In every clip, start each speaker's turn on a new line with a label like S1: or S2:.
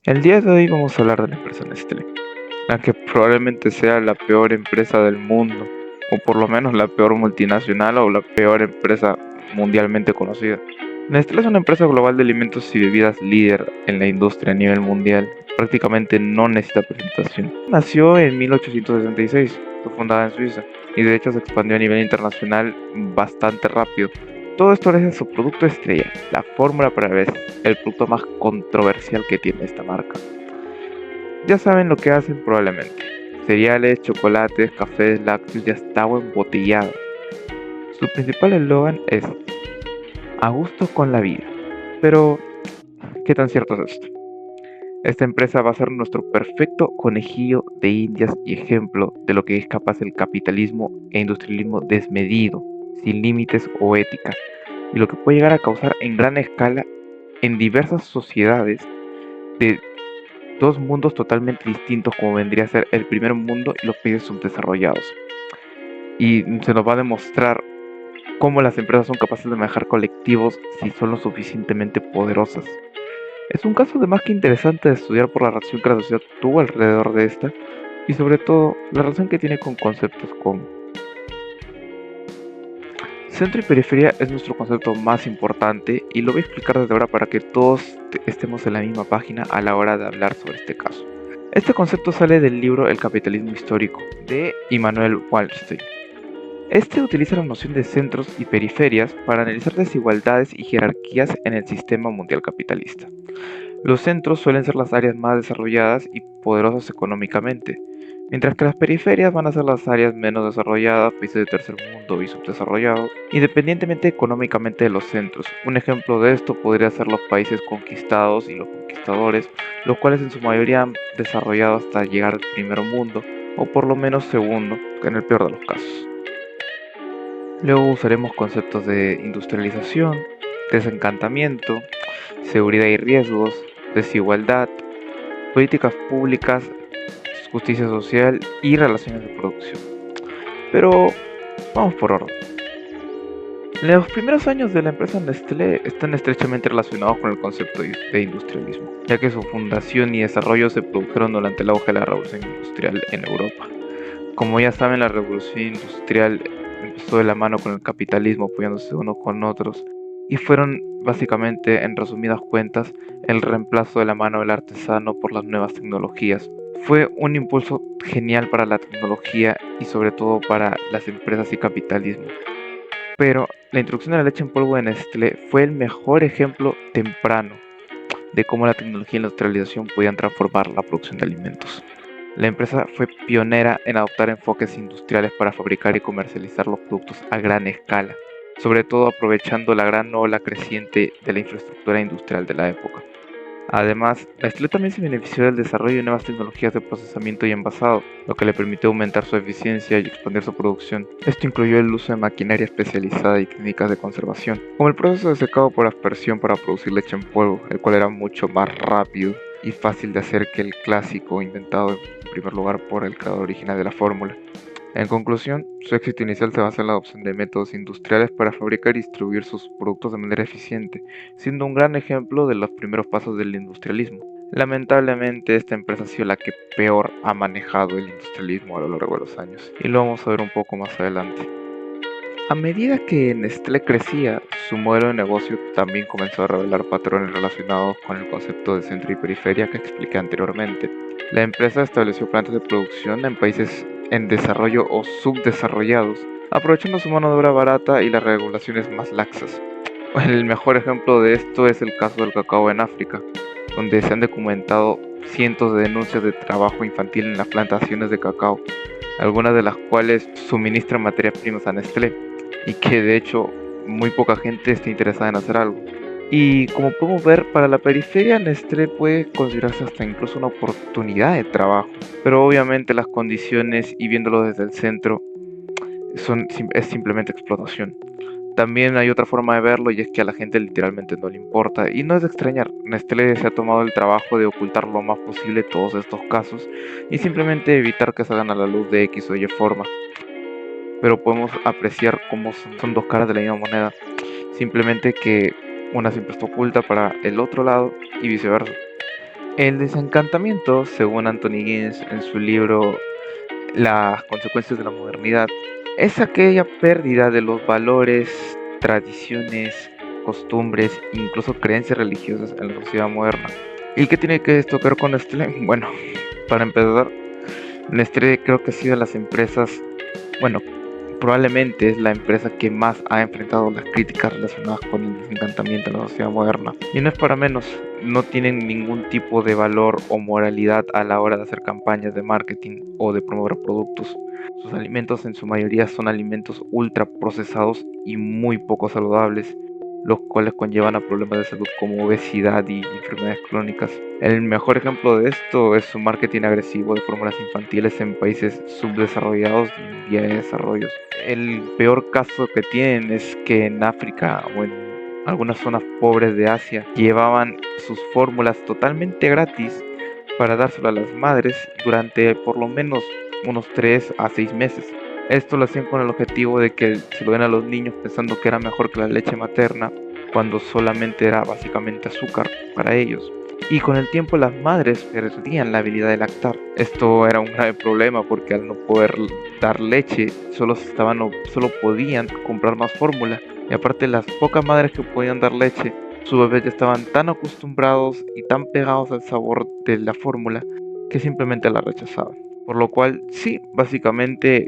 S1: El día de hoy vamos a hablar de la empresa Nestlé, la que probablemente sea la peor empresa del mundo, o por lo menos la peor multinacional o la peor empresa mundialmente conocida. Nestlé es una empresa global de alimentos y bebidas líder en la industria a nivel mundial. Prácticamente no necesita presentación. Nació en 1866, fue fundada en Suiza y de hecho se expandió a nivel internacional bastante rápido. Todo esto gracias a su producto estrella, la fórmula para bebés, el producto más controversial que tiene esta marca. Ya saben lo que hacen probablemente. Cereales, chocolates, cafés, lácteos y hasta agua embotellada. Su principal eslogan es a gusto con la vida. Pero, ¿qué tan cierto es esto? Esta empresa va a ser nuestro perfecto conejillo de indias y ejemplo de lo que es capaz el capitalismo e industrialismo desmedido, sin límites o ética, y lo que puede llegar a causar en gran escala en diversas sociedades de dos mundos totalmente distintos como vendría a ser el primer mundo y los países subdesarrollados. Y se nos va a demostrar cómo las empresas son capaces de manejar colectivos si son lo suficientemente poderosas. Es un caso de más que interesante de estudiar por la relación que la sociedad tuvo alrededor de esta y sobre todo la relación que tiene con conceptos como centro y periferia es nuestro concepto más importante y lo voy a explicar desde ahora para que todos estemos en la misma página a la hora de hablar sobre este caso. Este concepto sale del libro El capitalismo histórico de Immanuel Wallerstein. Este utiliza la noción de centros y periferias para analizar desigualdades y jerarquías en el sistema mundial capitalista. Los centros suelen ser las áreas más desarrolladas y poderosas económicamente, mientras que las periferias van a ser las áreas menos desarrolladas, países de tercer mundo y subdesarrollados, independientemente económicamente de los centros. Un ejemplo de esto podría ser los países conquistados y los conquistadores, los cuales en su mayoría han desarrollado hasta llegar al primer mundo, o por lo menos segundo, en el peor de los casos. Luego usaremos conceptos de industrialización, desencantamiento, seguridad y riesgos, desigualdad, políticas públicas, justicia social y relaciones de producción. Pero vamos por orden. Los primeros años de la empresa Nestlé están estrechamente relacionados con el concepto de industrialismo, ya que su fundación y desarrollo se produjeron durante el auge de la revolución industrial en Europa. Como ya saben, la revolución industrial empezó de la mano con el capitalismo, apoyándose unos con otros, y fueron básicamente, en resumidas cuentas, el reemplazo de la mano del artesano por las nuevas tecnologías. Fue un impulso genial para la tecnología y sobre todo para las empresas y capitalismo. Pero la introducción de la leche en polvo de Nestlé fue el mejor ejemplo temprano de cómo la tecnología y la industrialización podían transformar la producción de alimentos. La empresa fue pionera en adoptar enfoques industriales para fabricar y comercializar los productos a gran escala, sobre todo aprovechando la gran ola creciente de la infraestructura industrial de la época. Además, Nestlé también se benefició del desarrollo de nuevas tecnologías de procesamiento y envasado, lo que le permitió aumentar su eficiencia y expandir su producción. Esto incluyó el uso de maquinaria especializada y técnicas de conservación, como el proceso de secado por aspersión para producir leche en polvo, el cual era mucho más rápido y fácil de hacer que el clásico inventado en primer lugar por el creador original de la fórmula. En conclusión, su éxito inicial se basa en la adopción de métodos industriales para fabricar y distribuir sus productos de manera eficiente, siendo un gran ejemplo de los primeros pasos del industrialismo. Lamentablemente, esta empresa ha sido la que peor ha manejado el industrialismo a lo largo de los años, y lo vamos a ver un poco más adelante. A medida que Nestlé crecía, su modelo de negocio también comenzó a revelar patrones relacionados con el concepto de centro y periferia que expliqué anteriormente. La empresa estableció plantas de producción en países en desarrollo o subdesarrollados, aprovechando su mano de obra barata y las regulaciones más laxas. El mejor ejemplo de esto es el caso del cacao en África, donde se han documentado cientos de denuncias de trabajo infantil en las plantaciones de cacao, algunas de las cuales suministran materias primas a Nestlé y que de hecho muy poca gente está interesada en hacer algo. Y como podemos ver, para la periferia Nestlé puede considerarse hasta incluso una oportunidad de trabajo, pero obviamente las condiciones y viéndolo desde el centro es simplemente explotación. También hay otra forma de verlo y es que a la gente literalmente no le importa. Y no es de extrañar, Nestlé se ha tomado el trabajo de ocultar lo más posible todos estos casos y simplemente evitar que salgan a la luz de X o Y forma. Pero podemos apreciar cómo son dos caras de la misma moneda. Simplemente que una siempre está oculta para el otro lado y viceversa. El desencantamiento, según Anthony Giddens en su libro Las consecuencias de la modernidad, es aquella pérdida de los valores, tradiciones, costumbres, incluso creencias religiosas en la sociedad moderna. ¿Y qué tiene que esto ver con Nestlé? Bueno, para empezar, Nestlé creo que ha sido de las empresas, bueno, probablemente es la empresa que más ha enfrentado las críticas relacionadas con el desencantamiento en la sociedad moderna. Y no es para menos, no tienen ningún tipo de valor o moralidad a la hora de hacer campañas de marketing o de promover productos. Sus alimentos en su mayoría son alimentos ultra procesados y muy poco saludables, los cuales conllevan a problemas de salud como obesidad y enfermedades crónicas. El mejor ejemplo de esto es su marketing agresivo de fórmulas infantiles en países subdesarrollados y en vía de desarrollo. El peor caso que tienen es que en África o en algunas zonas pobres de Asia llevaban sus fórmulas totalmente gratis para dárselo a las madres durante por lo menos unos 3 a 6 meses. Esto lo hacían con el objetivo de que se lo den a los niños pensando que era mejor que la leche materna, cuando solamente era básicamente azúcar para ellos. Y con el tiempo las madres perdían la habilidad de lactar. Esto era un grave problema porque al no poder dar leche solo podían comprar más fórmula. Y aparte las pocas madres que podían dar leche, sus bebés ya estaban tan acostumbrados y tan pegados al sabor de la fórmula que simplemente la rechazaban. Por lo cual, sí, básicamente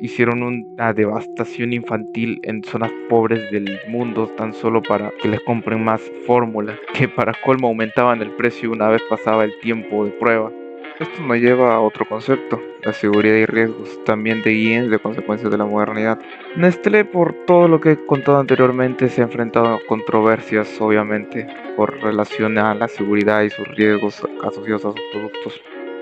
S1: hicieron una devastación infantil en zonas pobres del mundo tan solo para que les compren más fórmula, que para colmo aumentaban el precio una vez pasaba el tiempo de prueba. Esto nos lleva a otro concepto, la seguridad y riesgos, también de guías de consecuencias de la modernidad. Nestlé, por todo lo que he contado anteriormente, se ha enfrentado a controversias, obviamente, por relación a la seguridad y sus riesgos asociados a sus productos.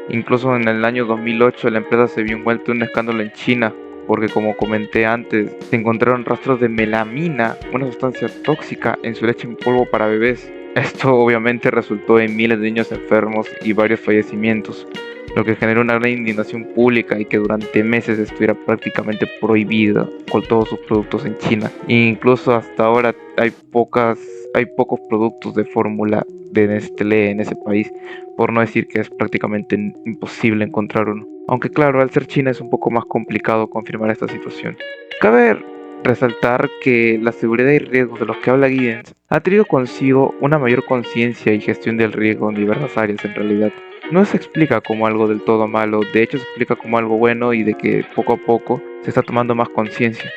S1: Incluso en el año 2008 la empresa se vio envuelta en un escándalo en China, porque como comenté antes, se encontraron rastros de melamina, una sustancia tóxica, en su leche en polvo para bebés. Esto obviamente resultó en miles de niños enfermos y varios fallecimientos, lo que generó una gran indignación pública y que durante meses estuviera prácticamente prohibida con todos sus productos en China. E incluso hasta ahora hay pocos productos de fórmula de Nestlé en ese país, por no decir que es prácticamente imposible encontrar uno. Aunque claro, al ser China es un poco más complicado confirmar esta situación. Cabe resaltar que la seguridad y riesgos de los que habla Giddens ha traído consigo una mayor conciencia y gestión del riesgo en diversas áreas en realidad. No se explica como algo del todo malo, de hecho se explica como algo bueno y de que poco a poco se está tomando más conciencia.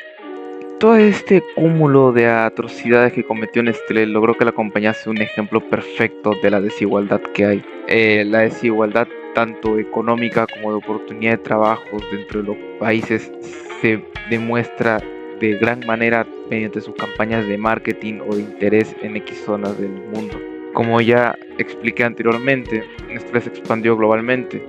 S1: Todo este cúmulo de atrocidades que cometió Nestlé logró que la compañía sea un ejemplo perfecto de la desigualdad que hay. La desigualdad tanto económica como de oportunidad de trabajos dentro de los países se demuestra de gran manera mediante sus campañas de marketing o de interés en X zonas del mundo. Como ya expliqué anteriormente, Nestlé se expandió globalmente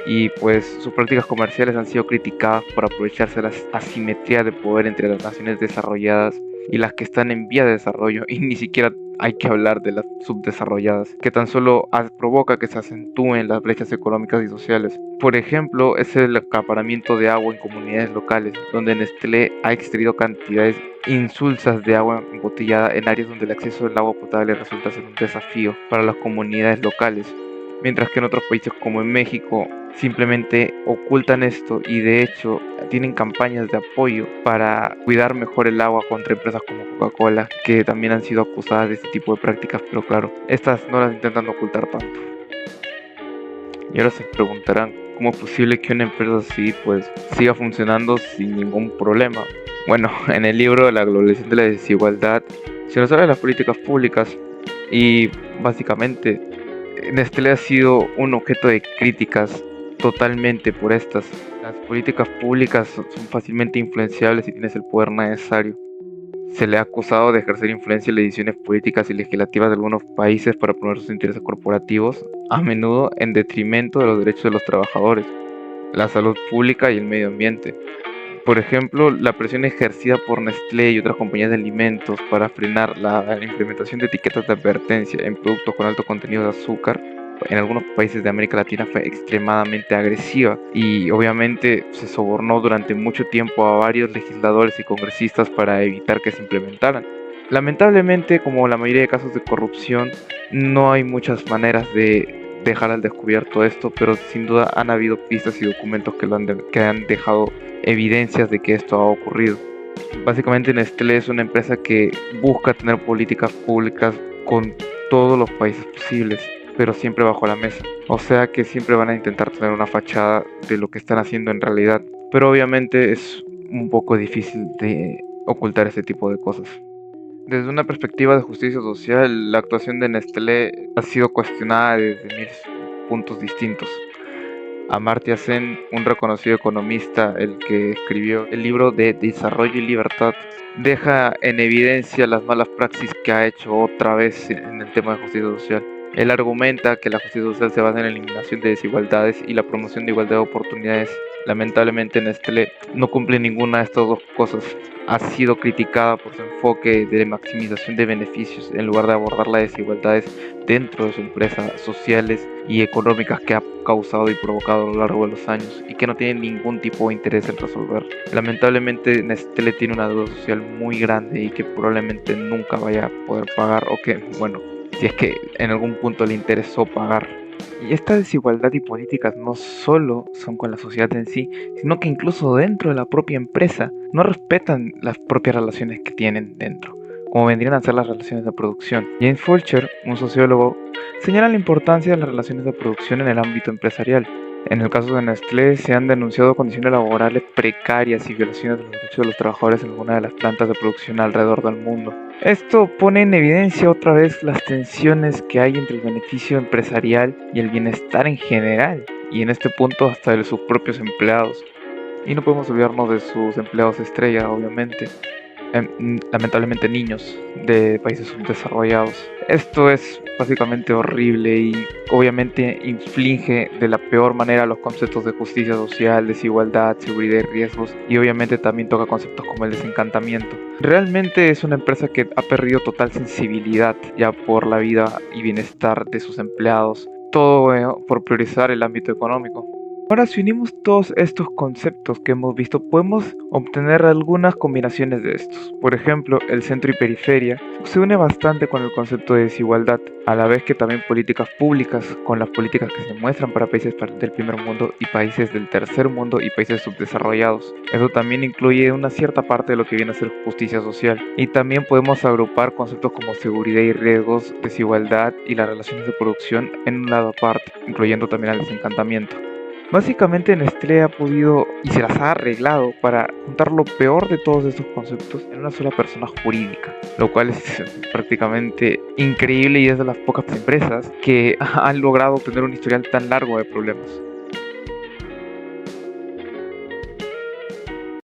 S1: y pues sus prácticas comerciales han sido criticadas por aprovecharse de la asimetría de poder entre las naciones desarrolladas y las que están en vía de desarrollo, y ni siquiera hay que hablar de las subdesarrolladas, que tan solo provoca que se acentúen las brechas económicas y sociales. Por ejemplo, es el acaparamiento de agua en comunidades locales, donde Nestlé ha extraído cantidades insulsas de agua embotellada en áreas donde el acceso al agua potable resulta ser un desafío para las comunidades locales, mientras que en otros países como en México simplemente ocultan esto y de hecho tienen campañas de apoyo para cuidar mejor el agua contra empresas como Coca-Cola, que también han sido acusadas de este tipo de prácticas, pero claro, estas no las intentan ocultar tanto. Y ahora se preguntarán cómo es posible que una empresa así pues siga funcionando sin ningún problema. Bueno, en el libro La globalización de la desigualdad se nos habla de las políticas públicas y básicamente Nestlé ha sido un objeto de críticas totalmente por estas. Las políticas públicas son fácilmente influenciables si tienes el poder necesario. Se le ha acusado de ejercer influencia en las decisiones políticas y legislativas de algunos países para promover sus intereses corporativos, a menudo en detrimento de los derechos de los trabajadores, la salud pública y el medio ambiente. Por ejemplo, la presión ejercida por Nestlé y otras compañías de alimentos para frenar la implementación de etiquetas de advertencia en productos con alto contenido de azúcar en algunos países de América Latina fue extremadamente agresiva y obviamente se sobornó durante mucho tiempo a varios legisladores y congresistas para evitar que se implementaran. Lamentablemente, como la mayoría de casos de corrupción, no hay muchas maneras dejar al descubierto esto, pero sin duda han habido pistas y documentos que han dejado evidencias de que esto ha ocurrido. Básicamente Nestlé es una empresa que busca tener políticas públicas con todos los países posibles, pero siempre bajo la mesa. O sea que siempre van a intentar tener una fachada de lo que están haciendo en realidad, pero obviamente es un poco difícil de ocultar ese tipo de cosas. Desde una perspectiva de justicia social, la actuación de Nestlé ha sido cuestionada desde mil puntos distintos. Amartya Sen, un reconocido economista, el que escribió el libro de Desarrollo y Libertad, deja en evidencia las malas praxis que ha hecho otra vez en el tema de justicia social. Él argumenta que la justicia social se basa en la eliminación de desigualdades y la promoción de igualdad de oportunidades. Lamentablemente Nestlé no cumple ninguna de estas dos cosas. Ha sido criticada por su enfoque de maximización de beneficios en lugar de abordar las desigualdades dentro de su empresa, sociales y económicas que ha causado y provocado a lo largo de los años y que no tiene ningún tipo de interés en resolver. Lamentablemente Nestlé tiene una deuda social muy grande y que probablemente nunca vaya a poder pagar, o que, bueno, si es que en algún punto le interesó pagar. Y esta desigualdad y políticas no solo son con la sociedad en sí, sino que incluso dentro de la propia empresa no respetan las propias relaciones que tienen dentro, como vendrían a ser las relaciones de producción. James Fulcher, un sociólogo, señala la importancia de las relaciones de producción en el ámbito empresarial. En el caso de Nestlé se han denunciado condiciones laborales precarias y violaciones de los derechos de los trabajadores en algunas de las plantas de producción alrededor del mundo. Esto pone en evidencia otra vez las tensiones que hay entre el beneficio empresarial y el bienestar en general, y en este punto hasta de sus propios empleados. Y no podemos olvidarnos de sus empleados estrella, obviamente. Lamentablemente niños de países subdesarrollados. Esto es básicamente horrible y obviamente inflige de la peor manera los conceptos de justicia social, desigualdad, seguridad y riesgos, y obviamente también toca conceptos como el desencantamiento. Realmente es una empresa que ha perdido total sensibilidad ya por la vida y bienestar de sus empleados, todo por priorizar el ámbito económico. Ahora, si unimos todos estos conceptos que hemos visto, podemos obtener algunas combinaciones de estos. Por ejemplo, el centro y periferia se une bastante con el concepto de desigualdad, a la vez que también políticas públicas con las políticas que se muestran para países del primer mundo y países del tercer mundo y países subdesarrollados. Eso también incluye una cierta parte de lo que viene a ser justicia social. Y también podemos agrupar conceptos como seguridad y riesgos, desigualdad y las relaciones de producción en un lado aparte, incluyendo también el desencantamiento. Básicamente Nestlé ha podido y se las ha arreglado para juntar lo peor de todos estos conceptos en una sola persona jurídica, lo cual es prácticamente increíble y es de las pocas empresas que han logrado tener un historial tan largo de problemas.